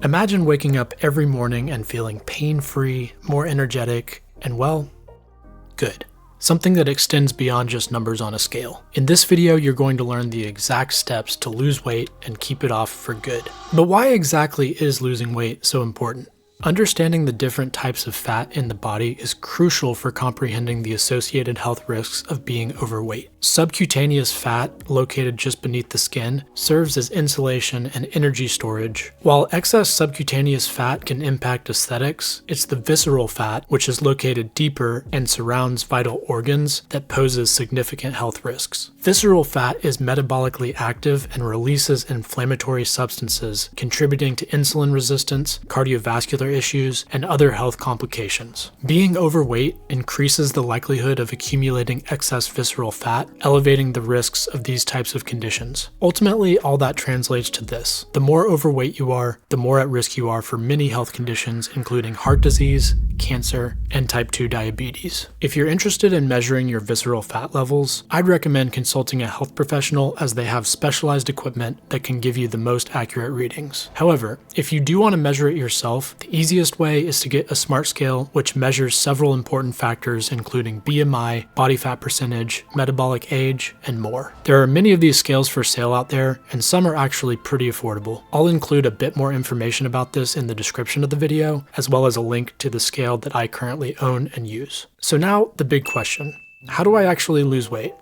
Imagine waking up every morning and feeling pain-free, more energetic, and well, good. Something that extends beyond just numbers on a scale. In this video, you're going to learn the exact steps to lose weight and keep it off for good. But why exactly is losing weight so important? Understanding the different types of fat in the body is crucial for comprehending the associated health risks of being overweight. Subcutaneous fat, located just beneath the skin, serves as insulation and energy storage. While excess subcutaneous fat can impact aesthetics, it's the visceral fat, which is located deeper and surrounds vital organs, that poses significant health risks. Visceral fat is metabolically active and releases inflammatory substances, contributing to insulin resistance, cardiovascular issues, and other health complications. Being overweight increases the likelihood of accumulating excess visceral fat, elevating the risks of these types of conditions. Ultimately, all that translates to this: the more overweight you are, the more at risk you are for many health conditions, including heart disease, cancer, and type 2 diabetes. If you're interested in measuring your visceral fat levels, I'd recommend consulting a health professional, as they have specialized equipment that can give you the most accurate readings. However, if you do want to measure it yourself, the easiest way is to get a smart scale, which measures several important factors including BMI, body fat percentage, metabolic age, and more. There are many of these scales for sale out there, and some are actually pretty affordable. I'll include a bit more information about this in the description of the video, as well as a link to the scale that I currently own and use. So now, the big question: how do I actually lose weight?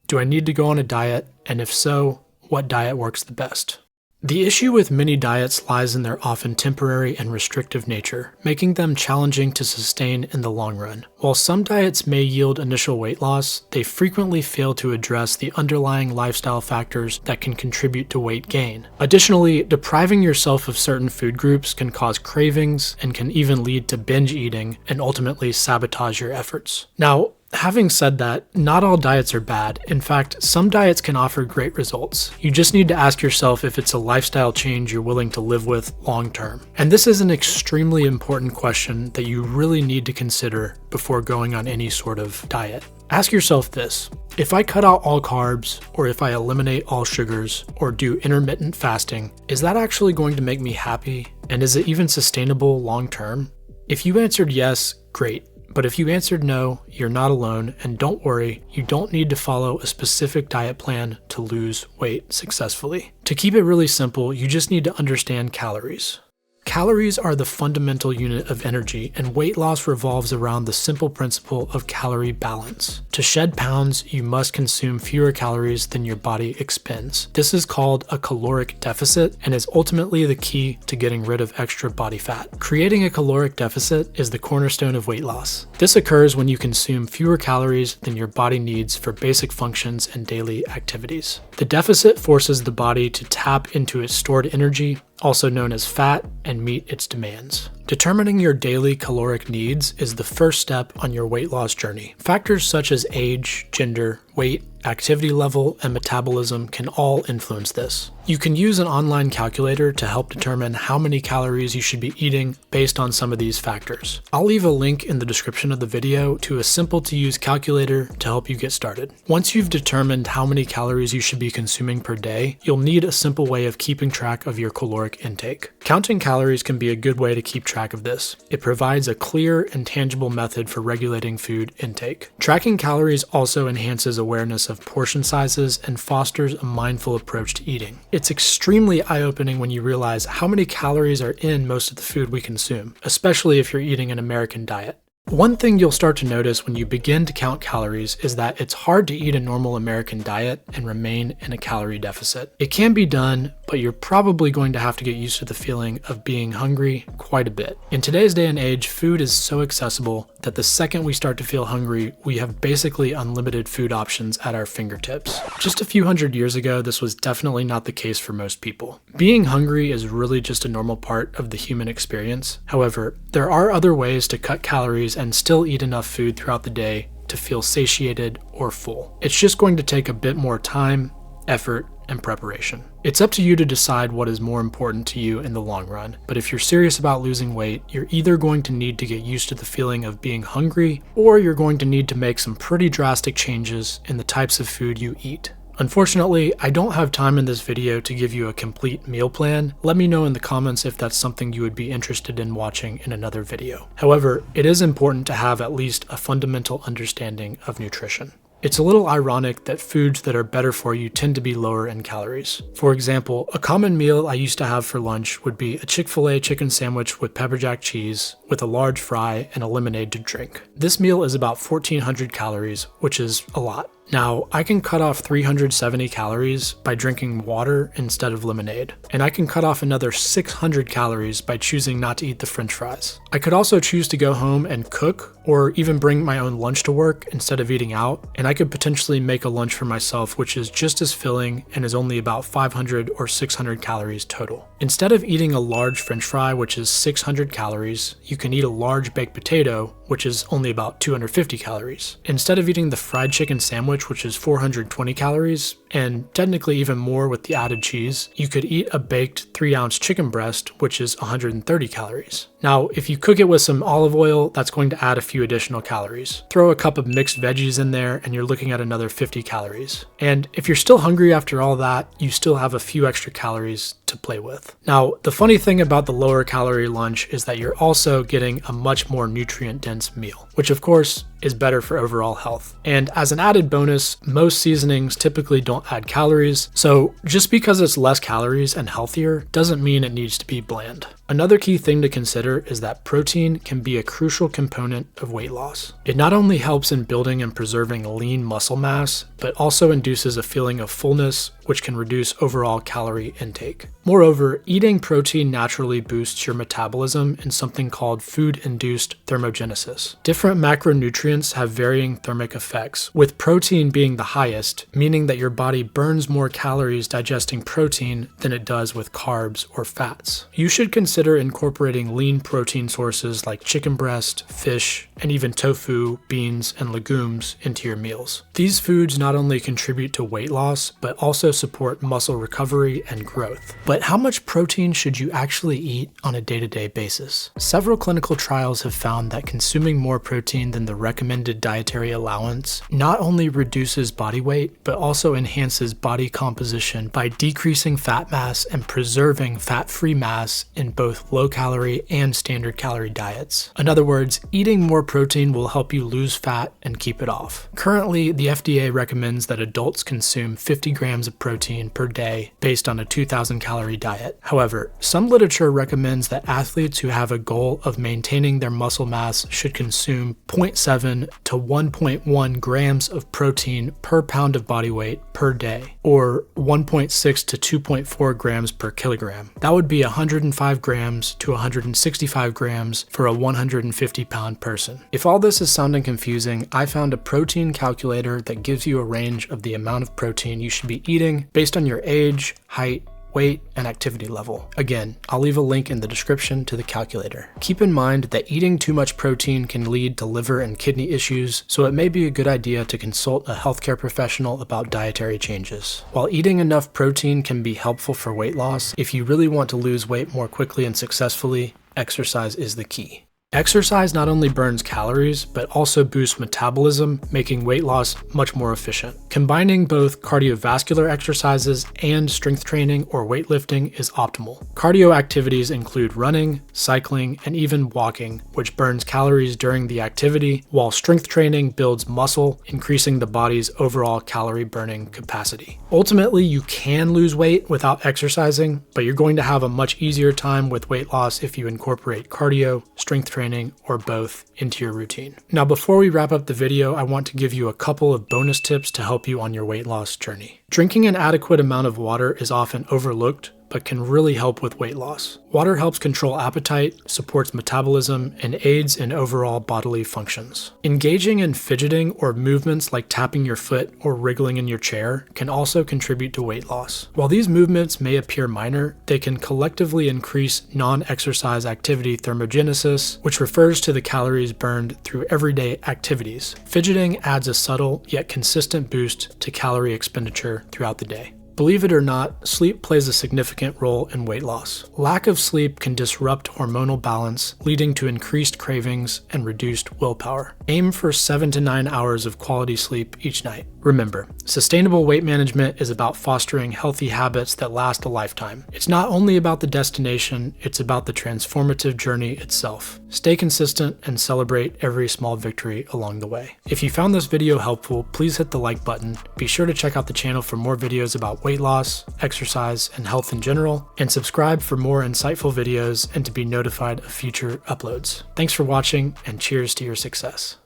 Do I need to go on a diet? And if so, what diet works the best? The issue with many diets lies in their often temporary and restrictive nature, making them challenging to sustain in the long run. While some diets may yield initial weight loss, they frequently fail to address the underlying lifestyle factors that can contribute to weight gain. Additionally, depriving yourself of certain food groups can cause cravings and can even lead to binge eating and ultimately sabotage your efforts. Now, having said that, not all diets are bad. In fact, some diets can offer great results. You just need to ask yourself if it's a lifestyle change you're willing to live with long term. And this is an extremely important question that you really need to consider before going on any sort of diet. Ask yourself this: if I cut out all carbs, or if I eliminate all sugars, or do intermittent fasting, is that actually going to make me happy? And is it even sustainable long term? If you answered yes, great. But if you answered no, you're not alone, and don't worry, you don't need to follow a specific diet plan to lose weight successfully. To keep it really simple, you just need to understand calories. Calories are the fundamental unit of energy, and weight loss revolves around the simple principle of calorie balance. To shed pounds, you must consume fewer calories than your body expends. This is called a caloric deficit and is ultimately the key to getting rid of extra body fat. Creating a caloric deficit is the cornerstone of weight loss. This occurs when you consume fewer calories than your body needs for basic functions and daily activities. The deficit forces the body to tap into its stored energy, also known as fat, and meet its demands. Determining your daily caloric needs is the first step on your weight loss journey. Factors such as age, gender, weight, activity level, and metabolism can all influence this. You can use an online calculator to help determine how many calories you should be eating based on some of these factors. I'll leave a link in the description of the video to a simple to use calculator to help you get started. Once you've determined how many calories you should be consuming per day, you'll need a simple way of keeping track of your caloric intake. Counting calories can be a good way to keep track of this. It provides a clear and tangible method for regulating food intake. Tracking calories also enhances awareness of portion sizes and fosters a mindful approach to eating. It's extremely eye-opening when you realize how many calories are in most of the food we consume, especially if you're eating an American diet. One thing you'll start to notice when you begin to count calories is that it's hard to eat a normal American diet and remain in a calorie deficit. It can be done, but you're probably going to have to get used to the feeling of being hungry quite a bit. In today's day and age, food is so accessible that the second we start to feel hungry, we have basically unlimited food options at our fingertips. Just a few hundred years ago, this was definitely not the case for most people. Being hungry is really just a normal part of the human experience. However, there are other ways to cut calories and still eat enough food throughout the day to feel satiated or full. It's just going to take a bit more time, effort, and preparation. It's up to you to decide what is more important to you in the long run, but if you're serious about losing weight, you're either going to need to get used to the feeling of being hungry, or you're going to need to make some pretty drastic changes in the types of food you eat. Unfortunately, I don't have time in this video to give you a complete meal plan. Let me know in the comments if that's something you would be interested in watching in another video. However, it is important to have at least a fundamental understanding of nutrition. It's a little ironic that foods that are better for you tend to be lower in calories. For example, a common meal I used to have for lunch would be a Chick-fil-A chicken sandwich with pepper jack cheese, with a large fry and a lemonade to drink. This meal is about 1,400 calories, which is a lot. Now, I can cut off 370 calories by drinking water instead of lemonade, and I can cut off another 600 calories by choosing not to eat the french fries. I could also choose to go home and cook, or even bring my own lunch to work instead of eating out, and I could potentially make a lunch for myself which is just as filling and is only about 500 or 600 calories total. Instead of eating a large french fry, which is 600 calories, you can eat a large baked potato, which is only about 250 calories. Instead of eating the fried chicken sandwich, which is 420 calories, and technically even more with the added cheese, you could eat a baked 3-ounce chicken breast, which is 130 calories. Now, if you cook it with some olive oil, that's going to add a few additional calories. Throw a cup of mixed veggies in there, and you're looking at another 50 calories. And if you're still hungry after all that, you still have a few extra calories to play with. Now, the funny thing about the lower calorie lunch is that you're also getting a much more nutrient-dense meal, which of course is better for overall health. And as an added bonus, most seasonings typically don't add calories, so just because it's less calories and healthier doesn't mean it needs to be bland. Another key thing to consider is that protein can be a crucial component of weight loss. It not only helps in building and preserving lean muscle mass, but also induces a feeling of fullness, which can reduce overall calorie intake. Moreover, eating protein naturally boosts your metabolism in something called food-induced thermogenesis. Different macronutrients have varying thermic effects, with protein being the highest, meaning that your body burns more calories digesting protein than it does with carbs or fats. You should consider incorporating lean protein sources like chicken breast, fish, and even tofu, beans, and legumes into your meals. These foods not only contribute to weight loss, but also support muscle recovery and growth. But how much protein should you actually eat on a day-to-day basis? Several clinical trials have found that consuming more protein than the recommended dietary allowance not only reduces body weight, but also enhances body composition by decreasing fat mass and preserving fat-free mass in both low-calorie and standard-calorie diets. In other words, eating more protein will help you lose fat and keep it off. Currently, the FDA recommends that adults consume 50 grams of protein per day based on a 2,000 calorie diet. However, some literature recommends that athletes who have a goal of maintaining their muscle mass should consume 0.7 to 1.1 grams of protein per pound of body weight per day, or 1.6 to 2.4 grams per kilogram. That would be 105 grams to 165 grams for a 150 pound person. If all this is sounding confusing, I found a protein calculator that gives you a range of the amount of protein you should be eating based on your age, height, weight, and activity level. Again, I'll leave a link in the description to the calculator. Keep in mind that eating too much protein can lead to liver and kidney issues, so it may be a good idea to consult a healthcare professional about dietary changes. While eating enough protein can be helpful for weight loss, if you really want to lose weight more quickly and successfully, exercise is the key. Exercise not only burns calories, but also boosts metabolism, making weight loss much more efficient. Combining both cardiovascular exercises and strength training or weightlifting is optimal. Cardio activities include running, cycling, and even walking, which burns calories during the activity, while strength training builds muscle, increasing the body's overall calorie burning capacity. Ultimately, you can lose weight without exercising, but you're going to have a much easier time with weight loss if you incorporate cardio, strength training, or both into your routine. Now, before we wrap up the video, I want to give you a couple of bonus tips to help you on your weight loss journey. Drinking an adequate amount of water is often overlooked, but can really help with weight loss. Water helps control appetite, supports metabolism, and aids in overall bodily functions. Engaging in fidgeting or movements like tapping your foot or wriggling in your chair can also contribute to weight loss. While these movements may appear minor, they can collectively increase non-exercise activity thermogenesis, which refers to the calories burned through everyday activities. Fidgeting adds a subtle yet consistent boost to calorie expenditure throughout the day. Believe it or not, sleep plays a significant role in weight loss. Lack of sleep can disrupt hormonal balance, leading to increased cravings and reduced willpower. Aim for 7 to 9 hours of quality sleep each night. Remember, sustainable weight management is about fostering healthy habits that last a lifetime. It's not only about the destination, it's about the transformative journey itself. Stay consistent and celebrate every small victory along the way. If you found this video helpful, please hit the like button. Be sure to check out the channel for more videos about weight loss, exercise, and health in general, and subscribe for more insightful videos and to be notified of future uploads. Thanks for watching, and cheers to your success.